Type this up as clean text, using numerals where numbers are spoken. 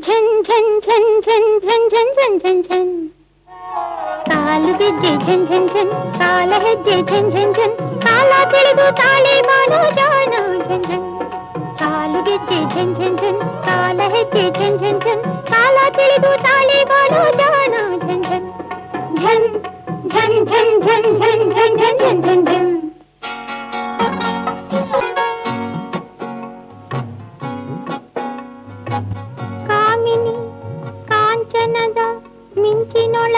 झन झन झन झन झन झन झन झन झन कालु ಗೆಜ್ಜೆ झन झन झन काल ಹೆಜ್ಜೆ झन झन झन काಲ ತಿಳಿದು ತಾಳೆ ಬಾಳು ಜಾಣ झन झन कालु ಗೆಜ್ಜೆ झन झन झन काल ಹೆಜ್ಜೆ झन झन झन काಲ ತಿಳಿದು ತಾಳೆ ಬಾಳು ಜಾಣ झन झन झन झन झन झन झन झन झन झन झन ಕಾಮಿನಿ ಕಾಂಚನದ ಮಿಂಚಿನೊಳ